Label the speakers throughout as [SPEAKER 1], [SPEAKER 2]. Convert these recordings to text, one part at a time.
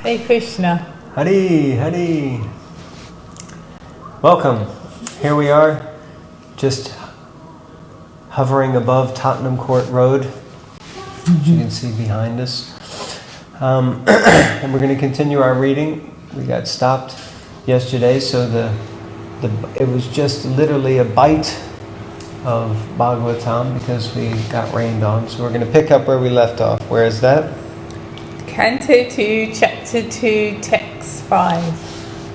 [SPEAKER 1] Hey Krishna.
[SPEAKER 2] Hari, Hari. Welcome. Here we are, just hovering above Tottenham Court Road, as you can see behind us. And we're going to continue our reading. We got stopped yesterday, so it was just literally a bite of Bhagavatam because we got rained on. So we're going to pick up where we left off. Where is that?
[SPEAKER 1] Canto 2, Chapter 2, Text 5.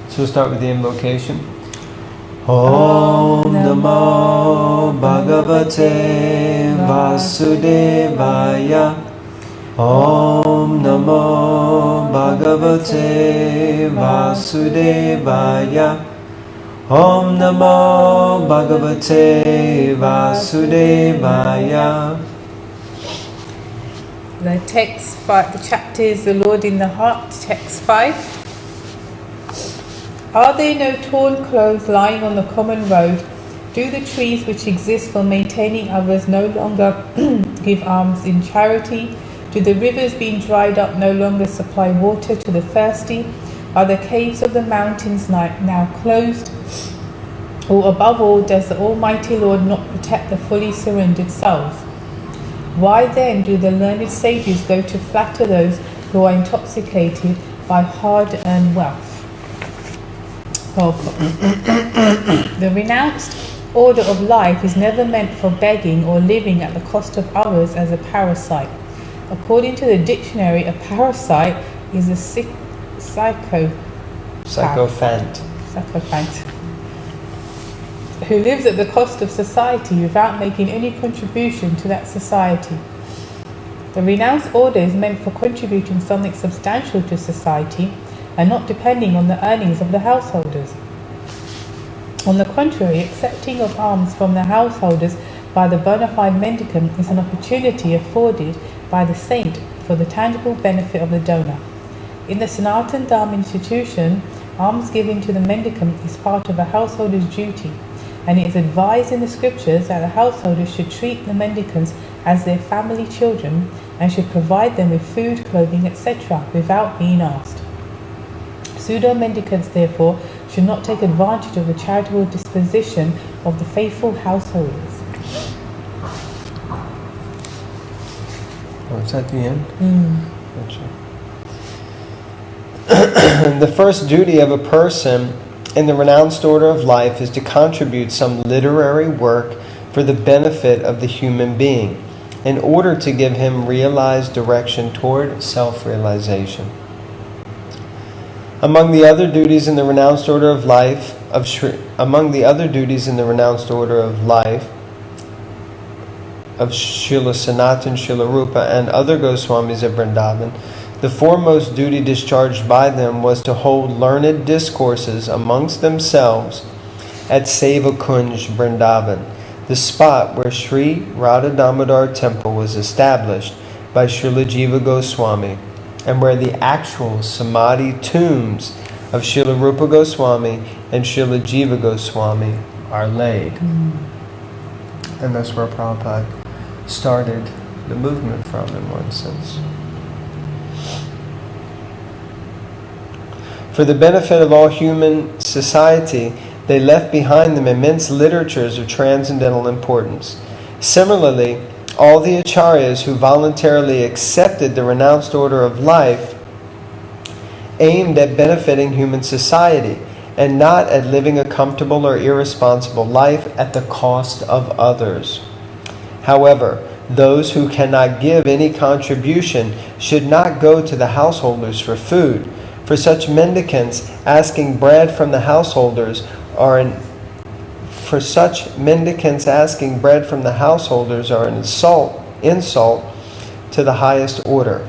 [SPEAKER 2] So we'll start with the invocation. Om Namo Bhagavate Vasudevaya. Om Namo Bhagavate Vasudevaya. Om Namo Bhagavate Vasudevaya.
[SPEAKER 1] The text 5, the chapter is The Lord in the Heart, text 5. Are there no torn clothes lying on the common road? Do the trees which exist for maintaining others no longer give alms in charity? Do the rivers being dried up no longer supply water to the thirsty? Are the caves of the mountains now closed? Or above all, does the Almighty Lord not protect the fully surrendered souls? Why then do the learned sages go to flatter those who are intoxicated by hard-earned wealth? The renounced order of life is never meant for begging or living at the cost of others as a parasite. According to the dictionary, a parasite is a sycophant who lives at the cost of society without making any contribution to that society. The renounced order is meant for contributing something substantial to society and not depending on the earnings of the householders. On the contrary, accepting of alms from the householders by the bona fide mendicant is an opportunity afforded by the saint for the tangible benefit of the donor. In the Sanatana Dharma institution, alms given to the mendicant is part of a householder's duty, and it is advised in the scriptures that the householders should treat the mendicants as their family children and should provide them with food, clothing, etc. without being asked. Pseudo-mendicants, therefore, should not take advantage of the charitable disposition of the faithful householders.
[SPEAKER 2] Oh, is that the end? Gotcha. The first duty of a person in the renounced order of life is to contribute some literary work for the benefit of the human being in order to give him realized direction toward self-realization. Among the other duties in the renounced order of life of Srila Sanatana, Srila Rupa, and other Goswamis of Vrindavan, the foremost duty discharged by them was to hold learned discourses amongst themselves at Sevakunj Vrindavan, the spot where Sri Radha Damodar temple was established by Srila Jiva Goswami, and where the actual Samadhi tombs of Srila Rupa Goswami and Srila Jiva Goswami are laid. And that's where Prabhupada started the movement from, in one sense. For the benefit of all human society, they left behind them immense literatures of transcendental importance. Similarly, all the acharyas who voluntarily accepted the renounced order of life aimed at benefiting human society and not at living a comfortable or irresponsible life at the cost of others. However, those who cannot give any contribution should not go to the householders for food. For such mendicants, asking bread from the householders are an insult to the highest order.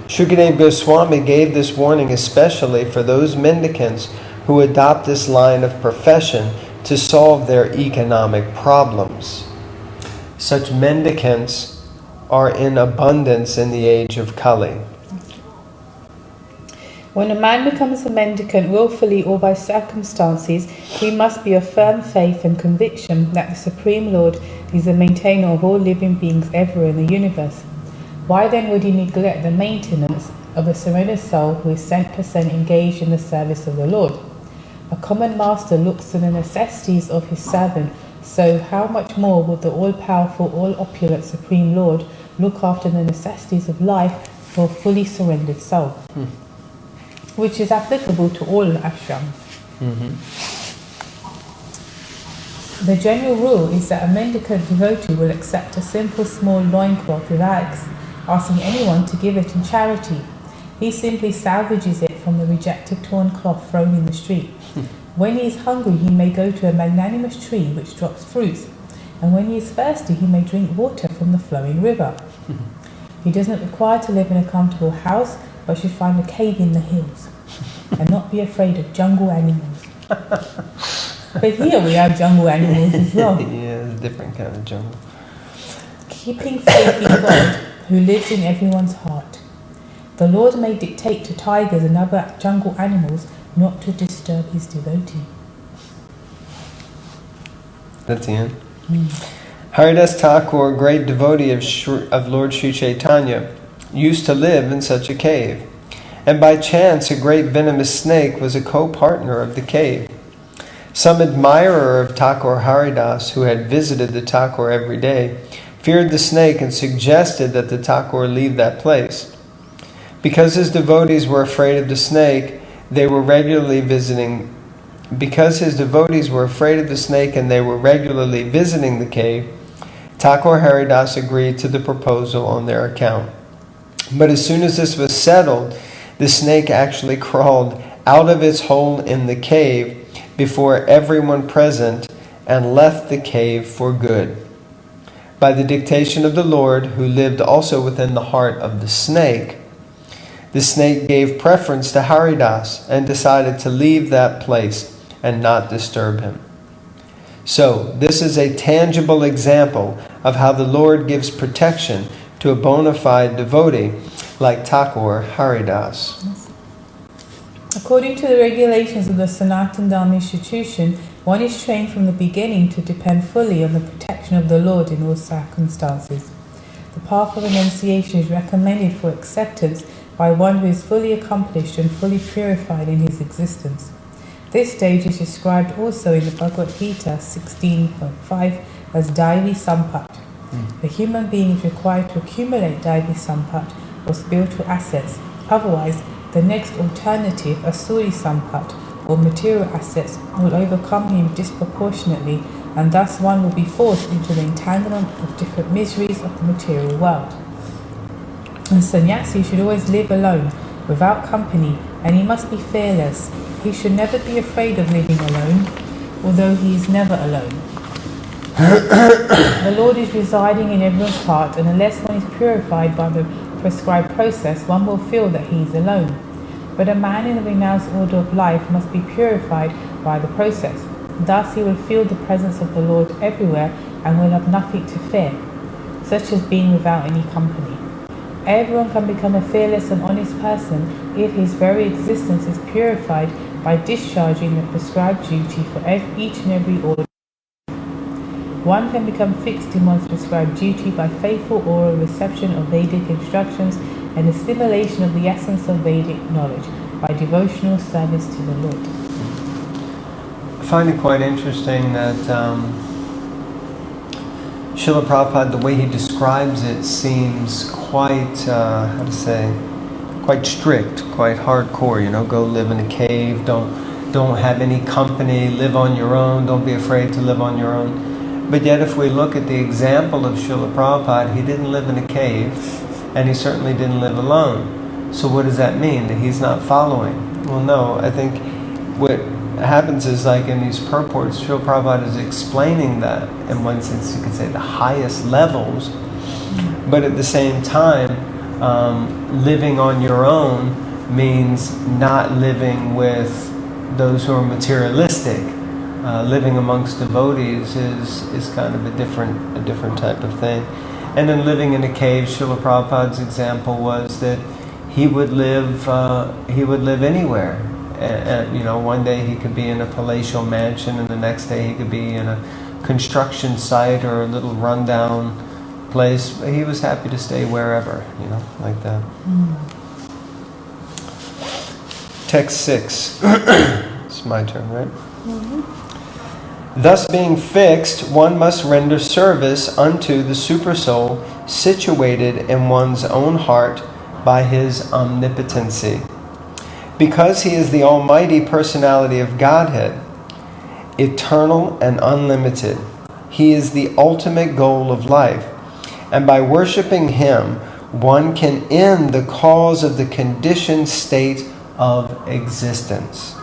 [SPEAKER 2] Shukadeva Goswami gave this warning especially for those mendicants who adopt this line of profession to solve their economic problems. Such mendicants are in abundance in the age of Kali.
[SPEAKER 1] When a man becomes a mendicant willfully or by circumstances, he must be of firm faith and conviction that the Supreme Lord is the maintainer of all living beings ever in the universe. Why then would he neglect the maintenance of a surrendered soul who is 100% engaged in the service of the Lord. A common master looks to the necessities of his servant, so how much more would the all-powerful, all-opulent Supreme Lord look after the necessities of life for a fully surrendered soul? Which is applicable to all ashrams. The general rule is that a mendicant devotee will accept a simple small loincloth without asking anyone to give it in charity. He simply salvages it from the rejected torn cloth thrown in the street. When he is hungry, he may go to a magnanimous tree which drops fruits, and when he is thirsty, he may drink water from the flowing river. He does not require to live in a comfortable house, but should find a cave in the hills, and not be afraid of jungle animals. But here we have jungle animals as well.
[SPEAKER 2] Yeah, it's a different kind of jungle.
[SPEAKER 1] Keeping faith in God, who lives in everyone's heart. The Lord may dictate to tigers and other jungle animals not to disturb his devotee.
[SPEAKER 2] That's the end. Haridas Thakur, great devotee of Lord Sri Chaitanya, used to live in such a cave. And by chance, a great venomous snake was a co-partner of the cave. Some admirer of Thakur Haridas, who had visited the Thakur every day, feared the snake and suggested that the Thakur leave that place. Because his devotees were afraid of the snake, they were regularly visiting. Because his devotees were afraid of the snake and they were regularly visiting the cave, Thakur Haridas agreed to the proposal on their account. But as soon as this was settled, the snake actually crawled out of its hole in the cave before everyone present and left the cave for good. By the dictation of the Lord, who lived also within the heart of the snake gave preference to Haridas and decided to leave that place and not disturb him. So, this is a tangible example of how the Lord gives protection to a bona fide devotee like Thakur Haridas.
[SPEAKER 1] According to the regulations of the Sanatana Dharma institution, one is trained from the beginning to depend fully on the protection of the Lord in all circumstances. The path of renunciation is recommended for acceptance by one who is fully accomplished and fully purified in his existence. This stage is described also in the Bhagavad Gita 16.5 as devi sampat. The human being is required to accumulate devi sampat or spiritual assets. Otherwise, the next alternative, asuri sampat or material assets, will overcome him disproportionately, and thus one will be forced into the entanglement of different miseries of the material world. A sannyasi should always live alone, without company, and he must be fearless. He should never be afraid of living alone, although he is never alone. The Lord is residing in everyone's heart, and unless one is purified by the prescribed process, one will feel that he is alone. But a man in the renounced order of life must be purified by the process. Thus he will feel the presence of the Lord everywhere and will have nothing to fear, such as being without any company. Everyone can become a fearless and honest person if his very existence is purified by discharging the prescribed duty for each and every order. One can become fixed in one's prescribed duty by faithful oral reception of Vedic instructions and assimilation of the essence of Vedic knowledge by devotional service to the Lord.
[SPEAKER 2] I find it quite interesting that Srila Prabhupada, the way he describes it, seems quite, quite strict, quite hardcore. Go live in a cave, don't have any company, live on your own, don't be afraid to live on your own. But yet if we look at the example of Srila Prabhupada, he didn't live in a cave, and he certainly didn't live alone. So what does that mean? That he's not following? Well, no. I think what happens is, like in these purports, Srila Prabhupada is explaining that, in one sense you could say, the highest levels, but at the same time, living on your own means not living with those who are materialistic. Living amongst devotees is kind of a different type of thing. And then living in a cave, Srila Prabhupada's example was that he would live anywhere. And one day he could be in a palatial mansion, and the next day he could be in a construction site or a little rundown place. He was happy to stay wherever, like that. Text 6. It's my turn, right? Thus being fixed, one must render service unto the Supersoul situated in one's own heart by his omnipotency. Because he is the Almighty Personality of Godhead, eternal and unlimited, he is the ultimate goal of life. And by worshiping him, one can end the cause of the conditioned state of existence.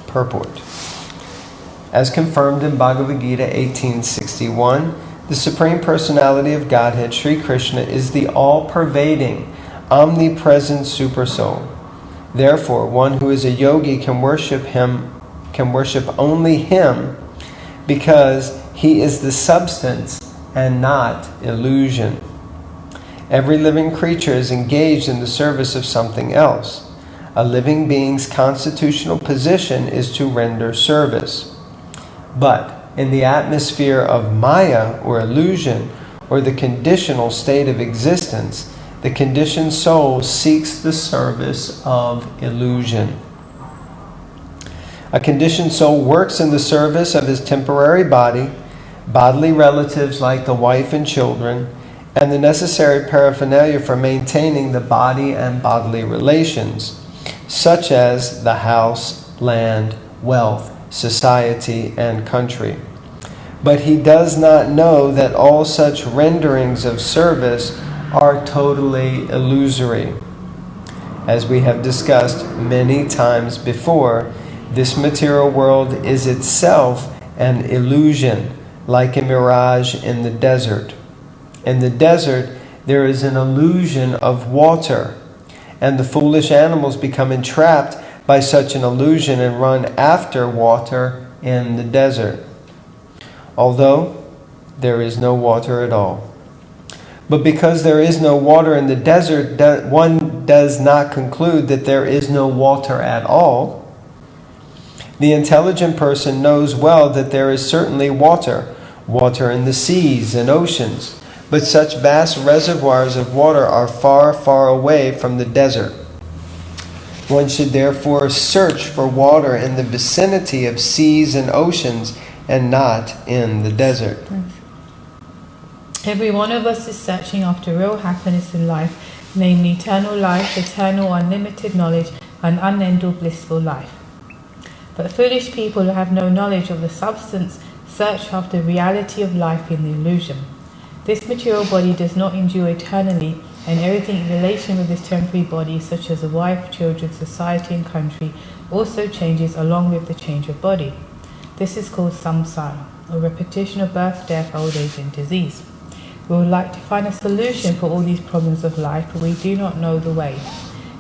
[SPEAKER 2] Purport. As confirmed in Bhagavad Gita 18:61, the Supreme Personality of Godhead, Sri Krishna, is the all-pervading, omnipresent Supersoul. Therefore, one who is a yogi can worship only him, because he is the substance and not illusion. Every living creature is engaged in the service of something else. A living being's constitutional position is to render service. But in the atmosphere of Maya or illusion, or the conditional state of existence, the conditioned soul seeks the service of illusion. A conditioned soul works in the service of his temporary body, bodily relatives like the wife and children, and the necessary paraphernalia for maintaining the body and bodily relations, such as the house, land, wealth, society, and country. But he does not know that all such renderings of service are totally illusory. As we have discussed many times before, this material world is itself an illusion, like a mirage in the desert. In the desert, there is an illusion of water, and the foolish animals become entrapped by such an illusion and run after water in the desert, although there is no water at all. But because there is no water in the desert, one does not conclude that there is no water at all. The intelligent person knows well that there is certainly water in the seas and oceans, but such vast reservoirs of water are far, far away from the desert. One should therefore search for water in the vicinity of seas and oceans and not in the desert.
[SPEAKER 1] Every one of us is searching after real happiness in life, namely eternal life, eternal unlimited knowledge, and unending blissful life. But foolish people who have no knowledge of the substance search after the reality of life in the illusion. This material body does not endure eternally, and everything in relation with this temporary body, such as a wife, children, society, and country, also changes along with the change of body. This is called samsara, or repetition of birth, death, old age, and disease. We would like to find a solution for all these problems of life, but we do not know the way.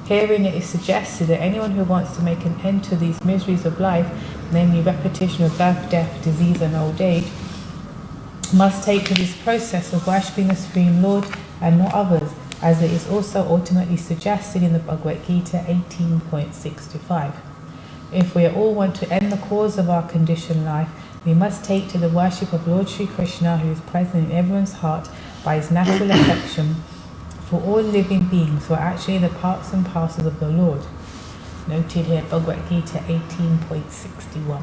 [SPEAKER 1] Herein it is suggested that anyone who wants to make an end to these miseries of life, namely repetition of birth, death, disease, and old age, must take to this process of worshipping the Supreme Lord and not others, as it is also ultimately suggested in the Bhagavad Gita 18.6-5. If we all want to end the cause of our conditioned life, we must take to the worship of Lord Sri Krishna, who is present in everyone's heart by his natural affection for all living beings who are actually the parts and parcels of the Lord. Noted here, Bhagavad Gita 18.61.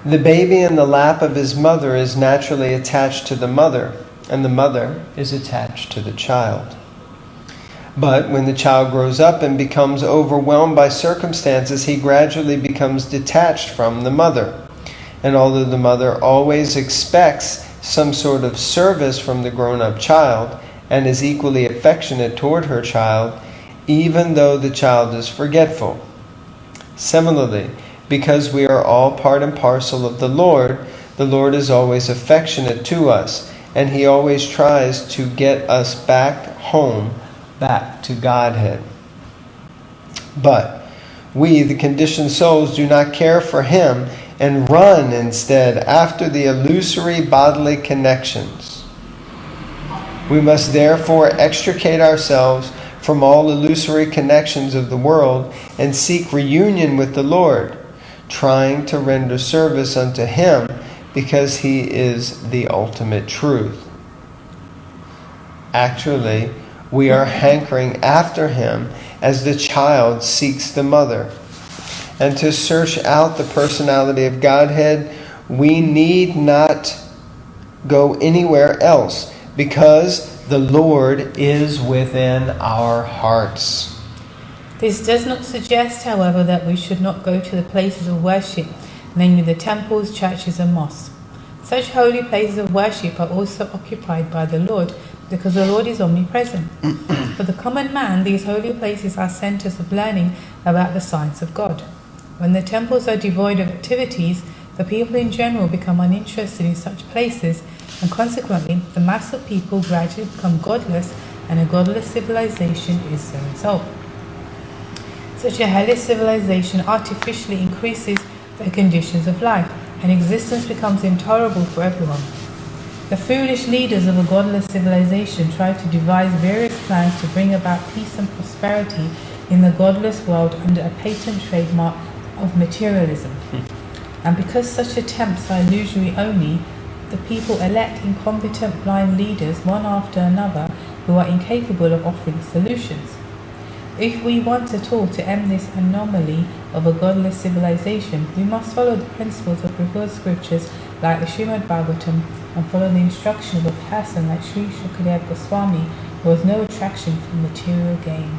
[SPEAKER 2] The baby in the lap of his mother is naturally attached to the mother, and the mother is attached to the child. But when the child grows up and becomes overwhelmed by circumstances, he gradually becomes detached from the mother. And although the mother always expects some sort of service from the grown-up child and is equally affectionate toward her child, even though the child is forgetful. Similarly, because we are all part and parcel of the Lord is always affectionate to us, and he always tries to get us back home, back to Godhead. But we, the conditioned souls, do not care for him and run instead after the illusory bodily connections. We must therefore extricate ourselves from all illusory connections of the world and seek reunion with the Lord, trying to render service unto him because he is the ultimate truth. Actually, we are hankering after him as the child seeks the mother. And to search out the personality of Godhead, we need not go anywhere else, because the Lord is within our hearts.
[SPEAKER 1] This does not suggest, however, that we should not go to the places of worship, namely the temples, churches and mosques. Such holy places of worship are also occupied by the Lord, because the Lord is omnipresent. For the common man, these holy places are centers of learning about the science of God. When the temples are devoid of activities, the people in general become uninterested in such places, and consequently, the mass of people gradually become godless, and a godless civilization is the result. Such a hellish civilization artificially increases the conditions of life, and existence becomes intolerable for everyone. The foolish leaders of a godless civilization try to devise various plans to bring about peace and prosperity in the godless world under a patent trademark of materialism. And because such attempts are illusory only, the people elect incompetent blind leaders one after another who are incapable of offering solutions. If we want at all to end this anomaly of a godless civilization, we must follow the principles of revealed scriptures like the Srimad Bhagavatam, and follow the instruction of a person like Sri Shukadeva Goswami, who has no attraction for material gain.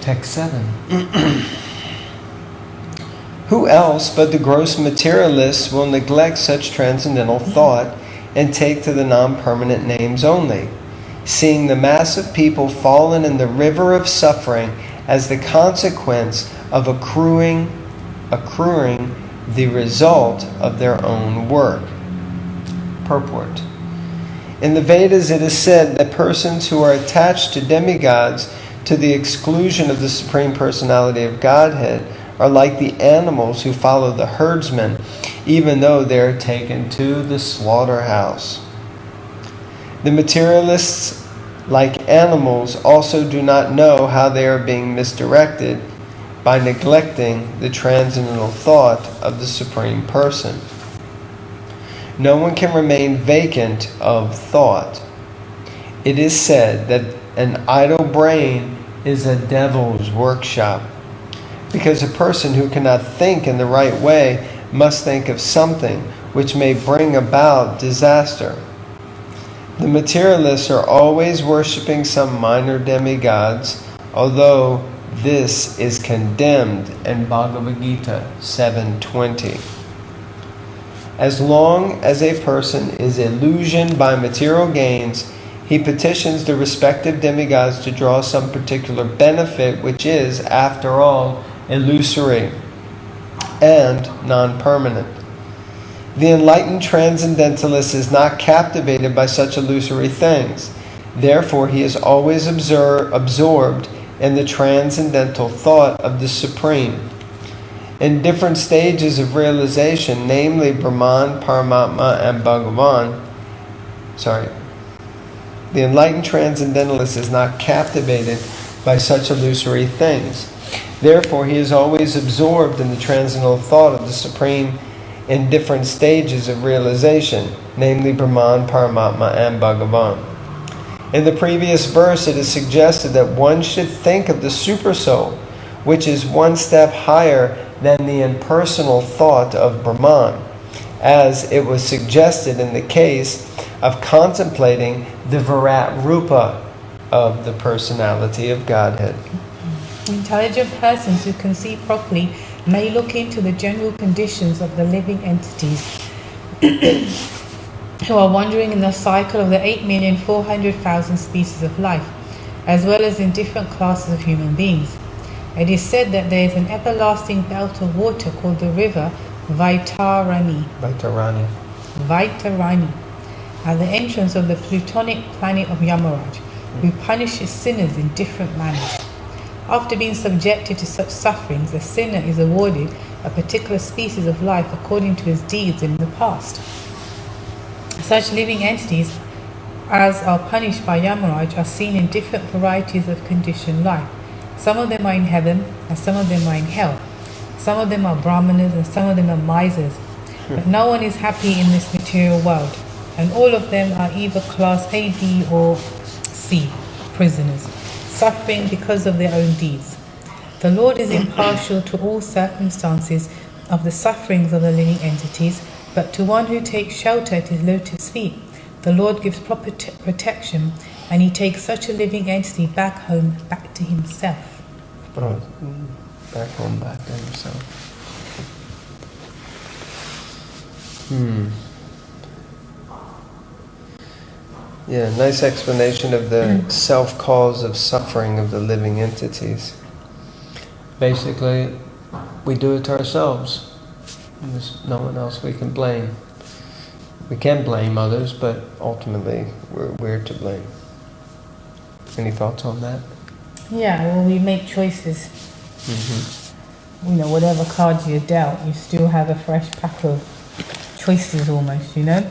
[SPEAKER 2] Text 7. Who else but the gross materialists will neglect such transcendental thought and take to the non-permanent names only, seeing the mass of people fallen in the river of suffering as the consequence of accruing the result of their own work. Purport. In the Vedas it is said that persons who are attached to demigods to the exclusion of the Supreme Personality of Godhead are like the animals who follow the herdsman, even though they are taken to the slaughterhouse. The materialists, like animals, also do not know how they are being misdirected by neglecting the transcendental thought of the Supreme Person. No one can remain vacant of thought. It is said that an idle brain is a devil's workshop, because a person who cannot think in the right way must think of something which may bring about disaster. The materialists are always worshipping some minor demigods, although this is condemned in Bhagavad Gita 7:20. As long as a person is illusioned by material gains, he petitions the respective demigods to draw some particular benefit which is, after all, illusory and non-permanent. The enlightened transcendentalist is not captivated by such illusory things. Therefore, he is always absorbed in the transcendental thought of the Supreme. In different stages of realization, namely Brahman, Paramatma, and Bhagavan, the enlightened transcendentalist is not captivated by such illusory things. Therefore, he is always absorbed in the transcendental thought of the Supreme in different stages of realization, namely Brahman, Paramatma, and Bhagavan. In the previous verse, it is suggested that one should think of the Supersoul, which is one step higher than the impersonal thought of Brahman, as it was suggested in the case of contemplating the Virat Rupa of the personality of Godhead.
[SPEAKER 1] Intelligent persons who can see properly may look into the general conditions of the living entities who are wandering in the cycle of the 8,400,000 species of life, as well as in different classes of human beings. It is said that there is an everlasting belt of water called the river Vaitarani, at the entrance of the plutonic planet of Yamaraj, who punishes sinners in different manners. After being subjected to such sufferings, the sinner is awarded a particular species of life according to his deeds in the past. Such living entities as are punished by Yamaraj are seen in different varieties of conditioned life. Some of them are in heaven and some of them are in hell. Some of them are brahmanas and some of them are misers. But no one is happy in this material world. and all of them are either class A, B, or C prisoners, suffering because of their own deeds. The Lord is impartial to all circumstances of the sufferings of the living entities, but to one who takes shelter at his lotus feet, the Lord gives proper protection, and he takes such a living entity back home, back to himself.
[SPEAKER 2] Oh, back home, back to himself. Yeah, nice explanation of the self-cause of suffering of the living entities. Basically, we do it to ourselves. There's no one else we can blame. We can blame others, but ultimately we're to blame. Any thoughts on that?
[SPEAKER 1] Yeah, well, we make choices. You know, whatever cards you're dealt, you still have a fresh pack of choices almost, you know?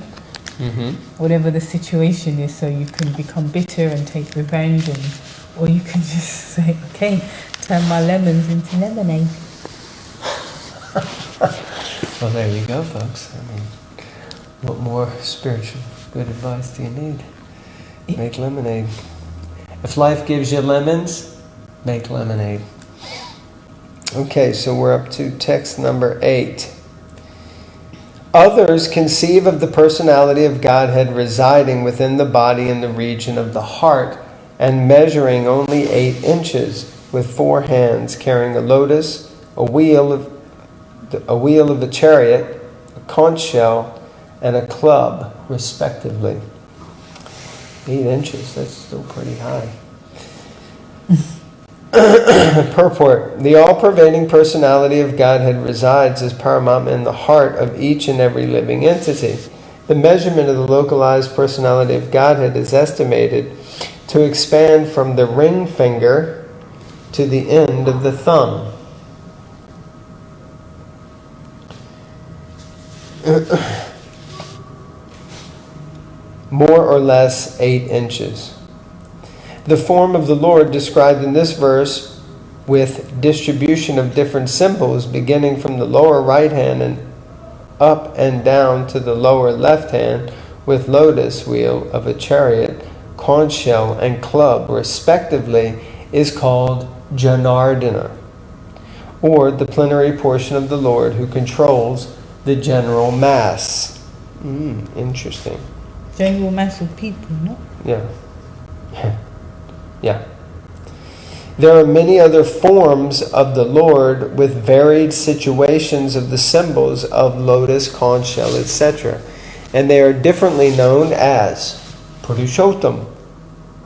[SPEAKER 1] Whatever the situation is, so you can become bitter and take revenge, or you can just say, okay, turn my lemons into lemonade.
[SPEAKER 2] Well, there you go, folks. I mean, what more spiritual good advice do you need? Make lemonade. If life gives you lemons, make lemonade. Okay, so we're up to text number 8. Others conceive of the personality of Godhead residing within the body in the region of the heart and measuring only 8 inches, with 4 hands, carrying a lotus, a wheel of a chariot, a conch shell, and a club, respectively. 8 inches, that's still pretty high. Purport. The all-pervading personality of Godhead resides as Paramatma in the heart of each and every living entity. The measurement of the localized personality of Godhead is estimated to expand from the ring finger to the end of the thumb. More or less 8 inches. The form of the Lord described in this verse, with distribution of different symbols beginning from the lower right hand and up and down to the lower left hand, with lotus, wheel of a chariot, conch shell, and club, respectively, is called Janardana, or the plenary portion of the Lord who controls the general mass. Interesting.
[SPEAKER 1] General mass of people, no?
[SPEAKER 2] Yeah. Yeah. There are many other forms of the Lord with varied situations of the symbols of lotus, conch shell, etc. And they are differently known as Purushottam,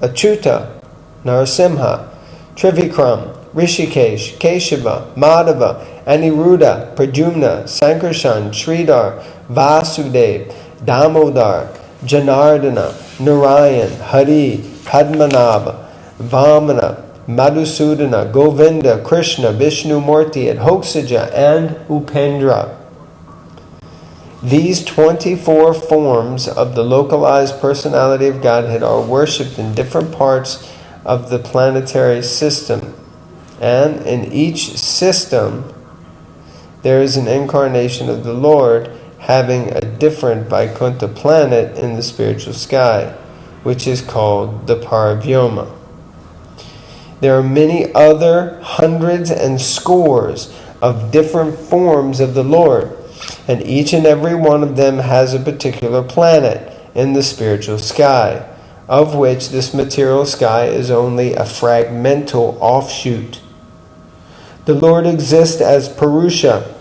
[SPEAKER 2] Achyuta, Narasimha, Trivikram, Rishikesh, Keshava, Madhava, Aniruddha, Pradyumna, Sankarshan, Sridhar, Vasudev, Damodar, Janardana, Narayan, Hari, Padmanabha, Vamana, Madhusudana, Govinda, Krishna, Vishnu Murti, Adhokshaja, and Upendra. These 24 forms of the localized personality of Godhead are worshipped in different parts of the planetary system. And in each system, there is an incarnation of the Lord having a different Vaikuntha planet in the spiritual sky, which is called the Paravyoma. There are many other hundreds and scores of different forms of the Lord, and each and every one of them has a particular planet in the spiritual sky, of which this material sky is only a fragmental offshoot. The Lord exists as Purusha,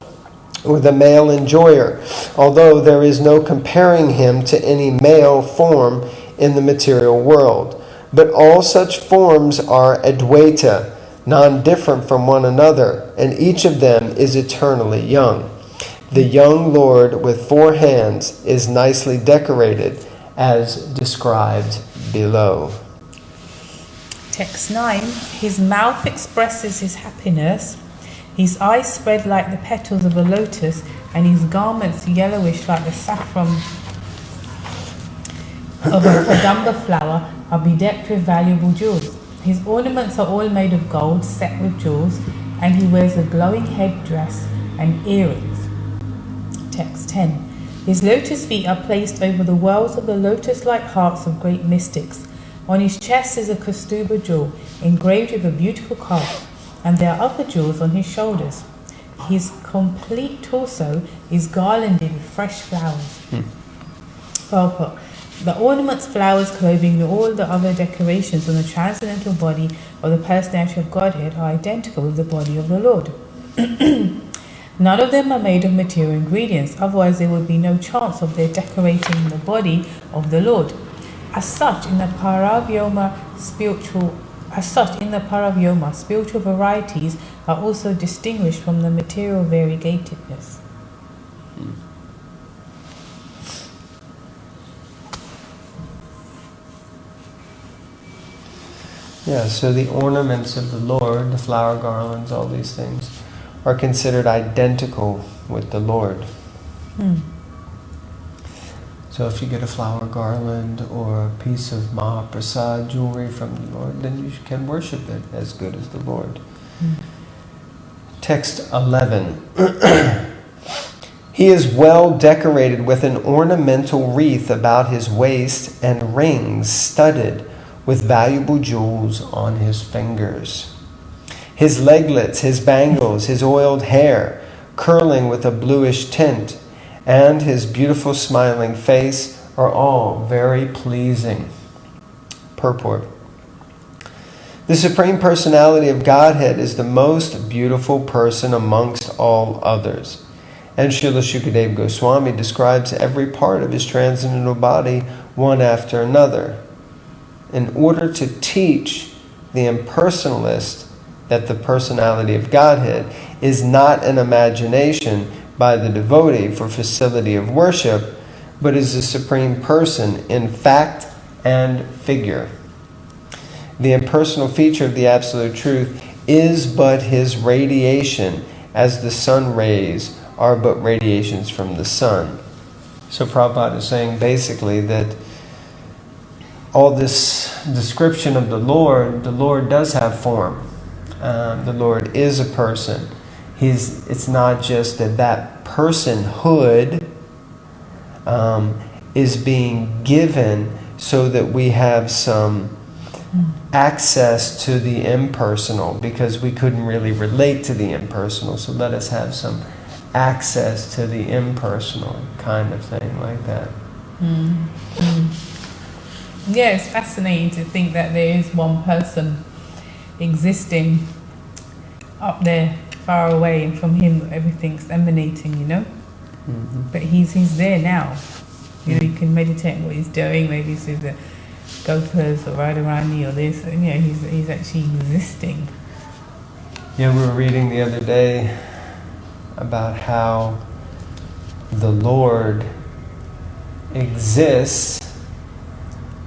[SPEAKER 2] or the male enjoyer, although there is no comparing him to any male form in the material world. But all such forms are Advaita, non-different from one another, and each of them is eternally young. The young Lord with 4 hands is nicely decorated, as described below.
[SPEAKER 1] Text 9. His mouth expresses his happiness, his eyes spread like the petals of a lotus, and his garments yellowish like the saffron of a kadamba flower are bedecked with valuable jewels. His ornaments are all made of gold set with jewels, and he wears a glowing headdress and earrings. Text 10. His lotus feet are placed over the wells of the lotus-like hearts of great mystics. On his chest is a Kaustubha jewel, engraved with a beautiful calf, and there are other jewels on his shoulders. His complete torso is garlanded with fresh flowers. Purport. The ornaments, flowers, clothing, and all the other decorations on the transcendental body of the personality of Godhead are identical with the body of the Lord. None of them are made of material ingredients, otherwise there would be no chance of their decorating the body of the Lord. As such, in the Paravyoma spiritual varieties are also distinguished from the material variegatedness.
[SPEAKER 2] Yeah, so the ornaments of the Lord, the flower garlands, all these things, are considered identical with the Lord. So if you get a flower garland or a piece of Mahaprasad jewelry from the Lord, then you can worship it as good as the Lord. Text 11. He is well decorated with an ornamental wreath about his waist and rings studded with valuable jewels on his fingers. His leglets, his bangles, his oiled hair, curling with a bluish tint, and his beautiful smiling face are all very pleasing. Purport. The Supreme Personality of Godhead is the most beautiful person amongst all others. And Srila Shukadeva Goswami describes every part of his transcendental body one after another, in order to teach the impersonalist that the personality of Godhead is not an imagination by the devotee for facility of worship, but is the Supreme Person in fact and figure. The impersonal feature of the Absolute Truth is but his radiation, as the sun rays are but radiations from the sun. So Prabhupada is saying basically that all this description of the Lord does have form. The Lord is a person. It's not just that personhood is being given so that we have some access to the impersonal, because we couldn't really relate to the impersonal, so let us have some access to the impersonal, kind of thing like that.
[SPEAKER 1] Yeah, it's fascinating to think that there is one person existing up there, far away, and from him everything's emanating, you know. But he's there now. You know, you can meditate on what he's doing. Maybe through the gopas or Radharani or this. And, you know, he's actually existing.
[SPEAKER 2] Yeah, we were reading the other day about how the Lord exists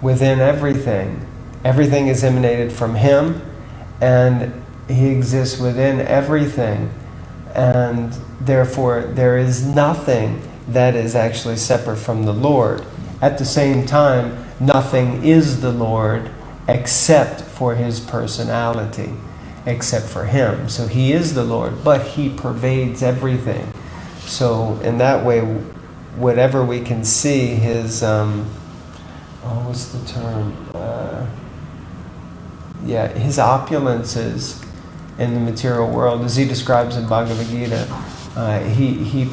[SPEAKER 2] within everything. Everything is emanated from him, and he exists within everything, and therefore there is nothing that is actually separate from the Lord. At the same time, nothing is the Lord except for his personality, except for him. So he is the Lord, but he pervades everything. So in that way, whatever we can see his what's the term? His opulences in the material world, as he describes in Bhagavad Gita, he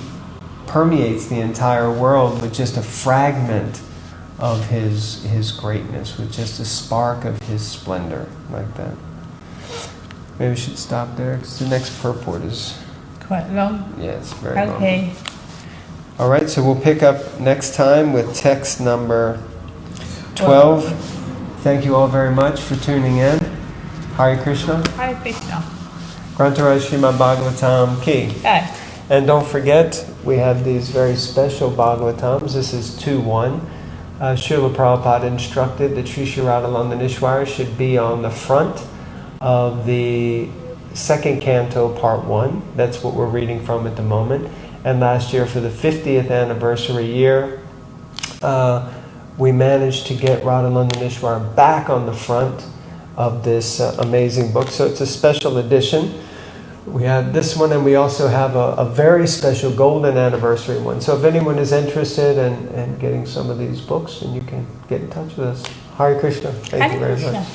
[SPEAKER 2] permeates the entire world with just a fragment of his greatness, with just a spark of his splendor, like that. Maybe we should stop there, because the next purport is
[SPEAKER 1] quite long.
[SPEAKER 2] Yeah, it's very long.
[SPEAKER 1] Okay.
[SPEAKER 2] All right, so we'll pick up next time with text number 12. Thank you all very much for tuning in. Hare Krishna.
[SPEAKER 1] Hare Krishna.
[SPEAKER 2] Grantaraj Srimad Bhagavatam Ki.
[SPEAKER 1] Hi.
[SPEAKER 2] And don't forget, we have these very special Bhagavatams. This is 2-1. Srila Prabhupada instructed that Sri Sri Radhanandanishwara should be on the front of the second canto, part 1. That's what we're reading from at the moment. And last year, for the 50th anniversary year, we managed to get Radhanandanishwara back on the front of this amazing book. So it's a special edition. We have this one, and we also have a very special golden anniversary one. So if anyone is interested in getting some of these books, then you can get in touch with us. Hare Krishna. Thank you very much.